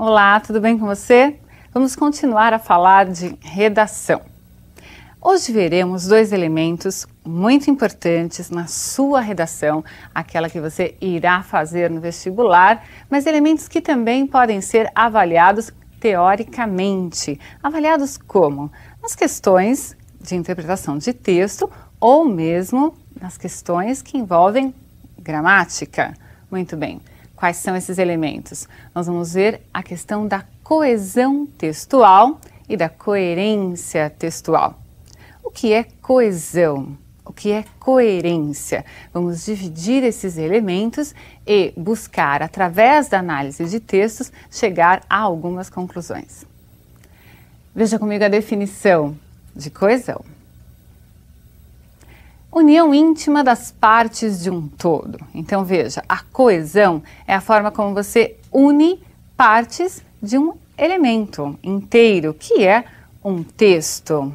Olá, tudo bem com você? Vamos continuar a falar de redação. Hoje veremos dois elementos muito importantes na sua redação, aquela que você irá fazer no vestibular, mas elementos que também podem ser avaliados teoricamente. Avaliados como? Nas questões de interpretação de texto ou mesmo nas questões que envolvem gramática. Muito bem. Quais são esses elementos? Nós vamos ver a questão da coesão textual e da coerência textual. O que é coesão? O que é coerência? Vamos dividir esses elementos e buscar, através da análise de textos, chegar a algumas conclusões. Veja comigo a definição de coesão. União íntima das partes de um todo. Então veja, a coesão é a forma como você une partes de um elemento inteiro, que é um texto.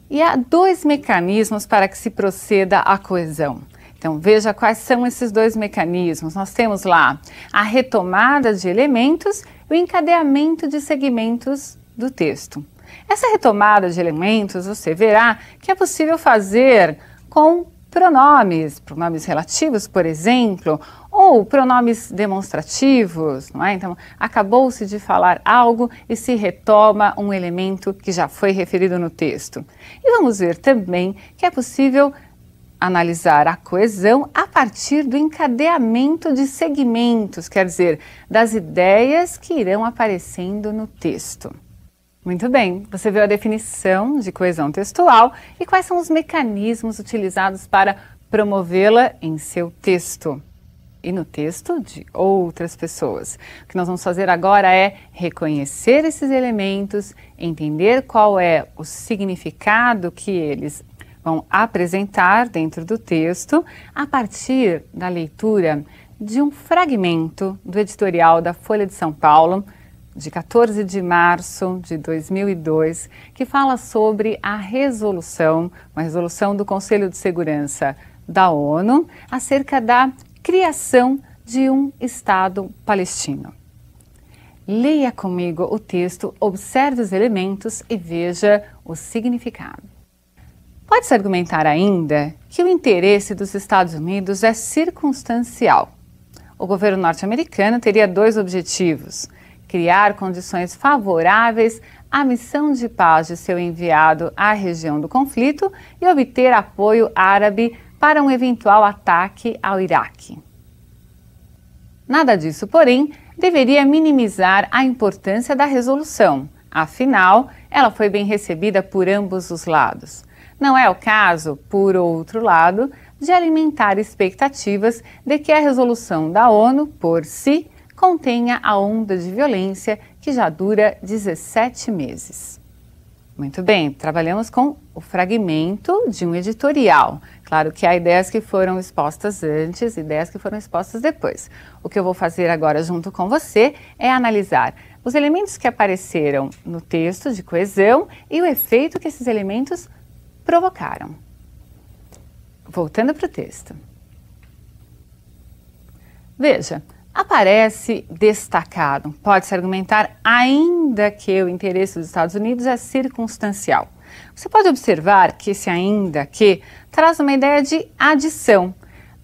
E há dois mecanismos para que se proceda à coesão. Então veja quais são esses dois mecanismos. Nós temos lá a retomada de elementos e o encadeamento de segmentos do texto. Essa retomada de elementos você verá que é possível fazer com pronomes relativos, por exemplo, ou pronomes demonstrativos, não é? Então, acabou-se de falar algo e se retoma um elemento que já foi referido no texto. E vamos ver também que é possível analisar a coesão a partir do encadeamento de segmentos, quer dizer, das ideias que irão aparecendo no texto. Muito bem, você viu a definição de coesão textual e quais são os mecanismos utilizados para promovê-la em seu texto e no texto de outras pessoas. O que nós vamos fazer agora é reconhecer esses elementos, entender qual é o significado que eles vão apresentar dentro do texto a partir da leitura de um fragmento do editorial da Folha de São Paulo, de 14 de março de 2002, que fala sobre a resolução, uma resolução do Conselho de Segurança da ONU, acerca da criação de um Estado palestino. Leia comigo o texto, observe os elementos e veja o significado. Pode-se argumentar ainda que o interesse dos Estados Unidos é circunstancial. O governo norte-americano teria dois objetivos: criar condições favoráveis à missão de paz de seu enviado à região do conflito e obter apoio árabe para um eventual ataque ao Iraque. Nada disso, porém, deveria minimizar a importância da resolução. Afinal, ela foi bem recebida por ambos os lados. Não é o caso, por outro lado, de alimentar expectativas de que a resolução da ONU, por si, contenha a onda de violência que já dura 17 meses. Muito bem, trabalhamos com o fragmento de um editorial. Claro que há ideias que foram expostas antes, ideias que foram expostas depois. O que eu vou fazer agora junto com você é analisar os elementos que apareceram no texto de coesão e o efeito que esses elementos provocaram. Voltando para o texto. Veja, aparece destacado. Pode-se argumentar ainda que o interesse dos Estados Unidos é circunstancial. Você pode observar que esse ainda que traz uma ideia de adição.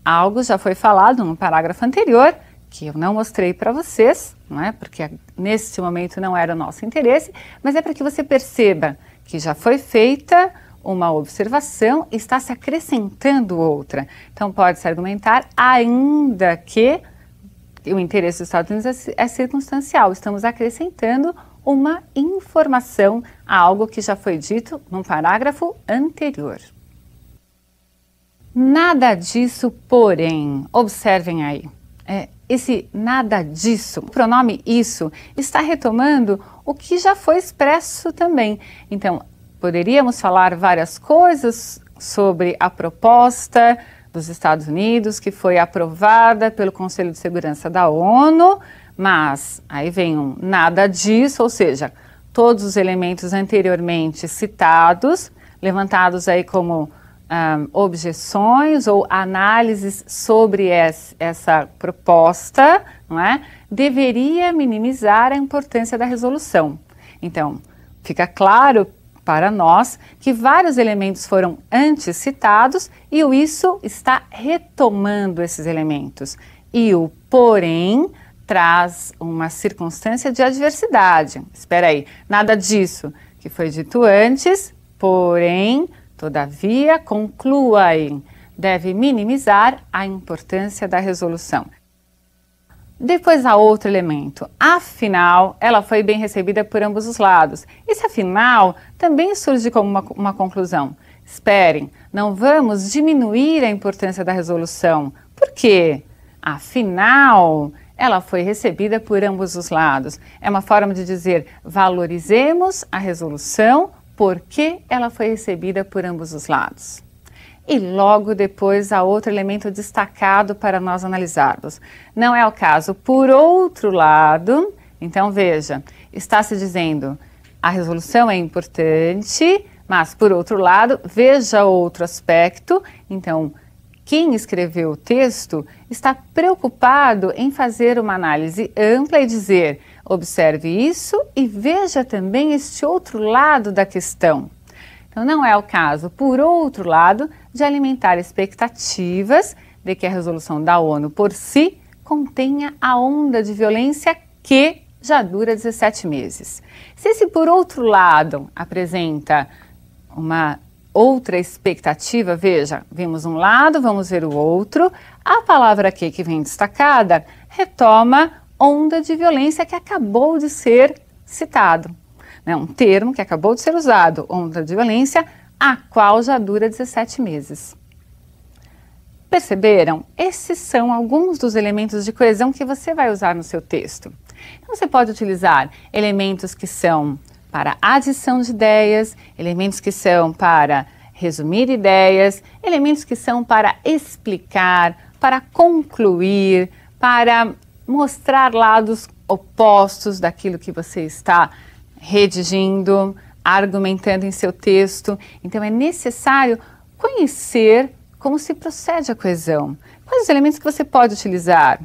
Algo já foi falado no parágrafo anterior, que eu não mostrei para vocês, não é? Porque nesse momento não era o nosso interesse, mas é para que você perceba que já foi feita uma observação e está se acrescentando outra. Então pode-se argumentar ainda que o interesse dos Estados Unidos é circunstancial. Estamos acrescentando uma informação a algo que já foi dito num parágrafo anterior. Nada disso, porém, observem aí. Esse nada disso, o pronome isso, está retomando o que já foi expresso também. Então, poderíamos falar várias coisas sobre a proposta dos Estados Unidos, que foi aprovada pelo Conselho de Segurança da ONU, mas aí vem um nada disso, ou seja, todos os elementos anteriormente citados, levantados aí como objeções ou análises sobre essa proposta, não é? Deveria minimizar a importância da resolução. Então, fica claro para nós que vários elementos foram antes citados e o isso está retomando esses elementos. E o porém traz uma circunstância de adversidade. Espera aí, nada disso que foi dito antes, porém, todavia, conclua em, deve minimizar a importância da resolução. Depois há outro elemento, afinal, ela foi bem recebida por ambos os lados. Esse afinal também surge como uma conclusão. Esperem, não vamos diminuir a importância da resolução. Por quê? Afinal, ela foi recebida por ambos os lados. É uma forma de dizer, valorizemos a resolução porque ela foi recebida por ambos os lados. E logo depois há outro elemento destacado para nós analisarmos. Não é o caso, por outro lado, então veja, está se dizendo a resolução é importante, mas por outro lado, veja outro aspecto, então quem escreveu o texto está preocupado em fazer uma análise ampla e dizer, observe isso e veja também este outro lado da questão. Então, não é o caso, por outro lado, de alimentar expectativas de que a resolução da ONU por si contenha a onda de violência que já dura 17 meses. Se esse, por outro lado, apresenta uma outra expectativa, veja, vimos um lado, vamos ver o outro, a palavra aqui que vem destacada retoma onda de violência que acabou de ser citado. Um termo que acabou de ser usado, onda de violência, a qual já dura 17 meses. Perceberam? Esses são alguns dos elementos de coesão que você vai usar no seu texto. Então, você pode utilizar elementos que são para adição de ideias, elementos que são para resumir ideias, elementos que são para explicar, para concluir, para mostrar lados opostos daquilo que você está redigindo, argumentando em seu texto. Então é necessário conhecer como se procede a coesão. Quais os elementos que você pode utilizar?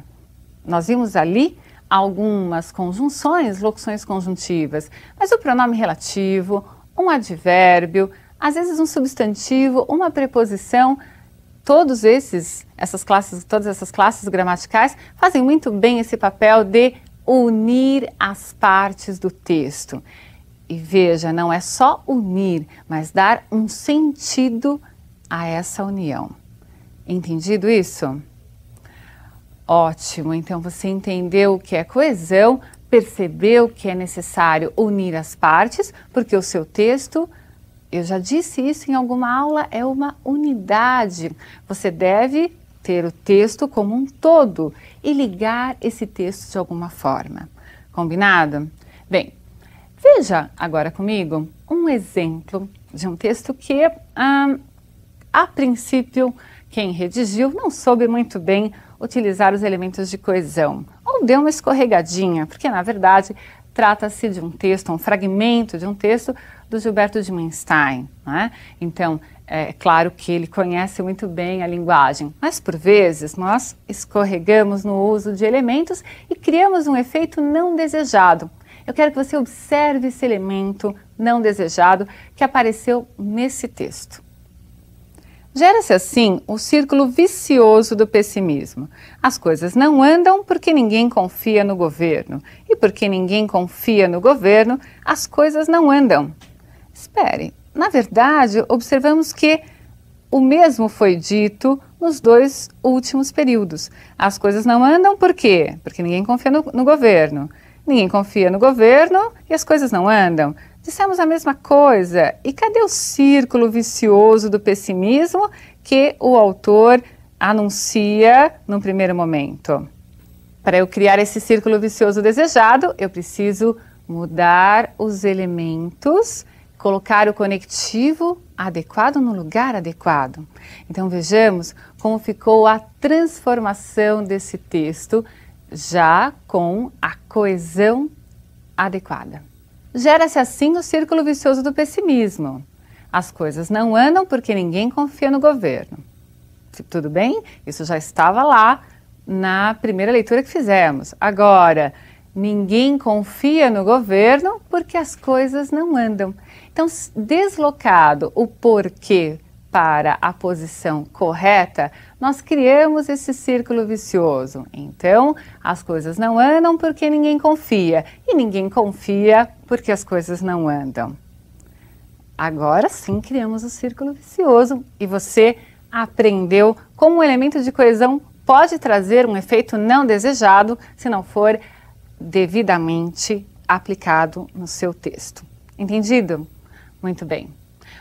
Nós vimos ali algumas conjunções, locuções conjuntivas, mas o pronome relativo, um advérbio, às vezes um substantivo, uma preposição, todas essas classes gramaticais fazem muito bem esse papel de unir as partes do texto. E veja, não é só unir, mas dar um sentido a essa união. Entendido isso? Ótimo, então você entendeu o que é coesão, percebeu que é necessário unir as partes, porque o seu texto, eu já disse isso em alguma aula, é uma unidade. Você deve ter o texto como um todo e ligar esse texto de alguma forma. Combinado? Bem, veja agora comigo um exemplo de um texto que, a princípio, quem redigiu não soube muito bem utilizar os elementos de coesão, ou deu uma escorregadinha, porque na verdade trata-se de um texto, um fragmento de um texto do Gilberto de Menstein, né? Então, é claro que ele conhece muito bem a linguagem, mas por vezes nós escorregamos no uso de elementos e criamos um efeito não desejado. Eu quero que você observe esse elemento não desejado que apareceu nesse texto. Gera-se assim o círculo vicioso do pessimismo. As coisas não andam porque ninguém confia no governo. E porque ninguém confia no governo, as coisas não andam. Espere, na verdade, observamos que o mesmo foi dito nos dois últimos períodos. As coisas não andam por quê? Porque ninguém confia no governo. Ninguém confia no governo e as coisas não andam. Dissemos a mesma coisa. E cadê o círculo vicioso do pessimismo que o autor anuncia num primeiro momento? Para eu criar esse círculo vicioso desejado, eu preciso mudar os elementos, colocar o conectivo adequado no lugar adequado. Então vejamos como ficou a transformação desse texto já com a coesão adequada. Gera-se assim o círculo vicioso do pessimismo. As coisas não andam porque ninguém confia no governo. Tudo bem? Isso já estava lá na primeira leitura que fizemos. Agora, ninguém confia no governo porque as coisas não andam. Então, deslocado o porquê para a posição correta, nós criamos esse círculo vicioso. Então, as coisas não andam porque ninguém confia. E ninguém confia porque as coisas não andam. Agora sim criamos o círculo vicioso e você aprendeu como um elemento de coesão pode trazer um efeito não desejado se não for devidamente aplicado no seu texto. Entendido? Muito bem.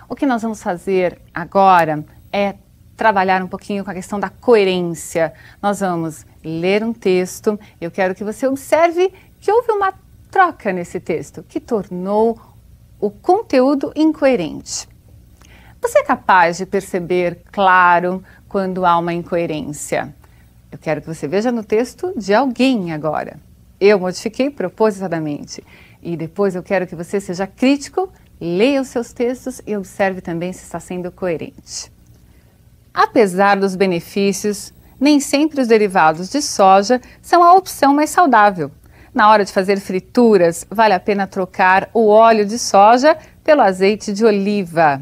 O que nós vamos fazer agora é trabalhar um pouquinho com a questão da coerência. Nós vamos ler um texto. Eu quero que você observe que houve uma troca nesse texto que tornou o conteúdo incoerente. Você é capaz de perceber, claro, quando há uma incoerência? Eu quero que você veja no texto de alguém agora. Eu modifiquei propositadamente. E depois eu quero que você seja crítico, leia os seus textos e observe também se está sendo coerente. Apesar dos benefícios, nem sempre os derivados de soja são a opção mais saudável. Na hora de fazer frituras, vale a pena trocar o óleo de soja pelo azeite de oliva.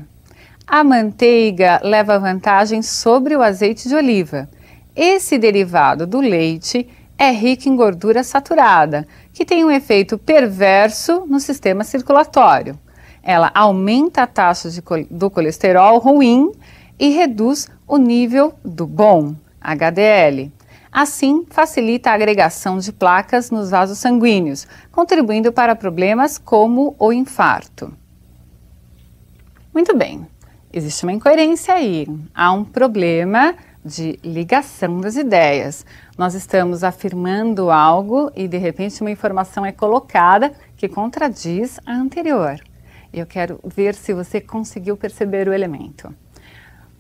A manteiga leva vantagem sobre o azeite de oliva. Esse derivado do leite é rico em gordura saturada, que tem um efeito perverso no sistema circulatório. Ela aumenta a taxa do colesterol ruim e reduz o nível do bom, HDL. Assim, facilita a agregação de placas nos vasos sanguíneos, contribuindo para problemas como o infarto. Muito bem, existe uma incoerência aí, há um problema de ligação das ideias. Nós estamos afirmando algo e de repente uma informação é colocada que contradiz a anterior. Eu quero ver se você conseguiu perceber o elemento.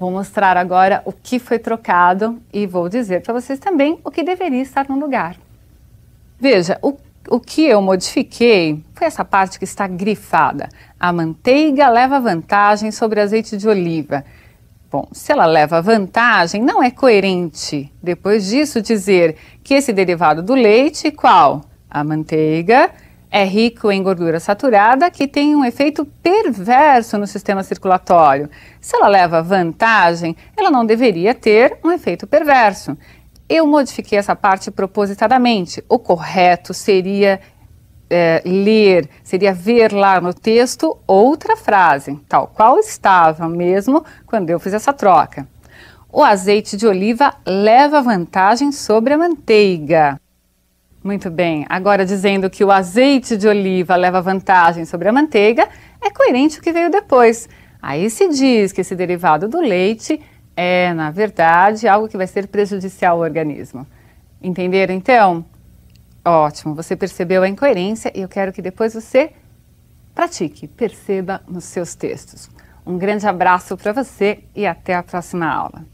Vou mostrar agora o que foi trocado e vou dizer para vocês também o que deveria estar no lugar. Veja, o que eu modifiquei foi essa parte que está grifada. A manteiga leva vantagem sobre azeite de oliva. Bom, se ela leva vantagem, não é coerente. Depois disso, dizer que esse derivado do leite, qual? A manteiga, é rico em gordura saturada que tem um efeito perverso no sistema circulatório. Se ela leva vantagem, ela não deveria ter um efeito perverso. Eu modifiquei essa parte propositadamente. O correto seria seria ver lá no texto outra frase, tal qual estava mesmo quando eu fiz essa troca. O azeite de oliva leva vantagem sobre a manteiga. Muito bem, agora dizendo que o azeite de oliva leva vantagem sobre a manteiga, é coerente o que veio depois. Aí se diz que esse derivado do leite é, na verdade, algo que vai ser prejudicial ao organismo. Entenderam então? Ótimo, você percebeu a incoerência e eu quero que depois você pratique, perceba nos seus textos. Um grande abraço para você e até a próxima aula.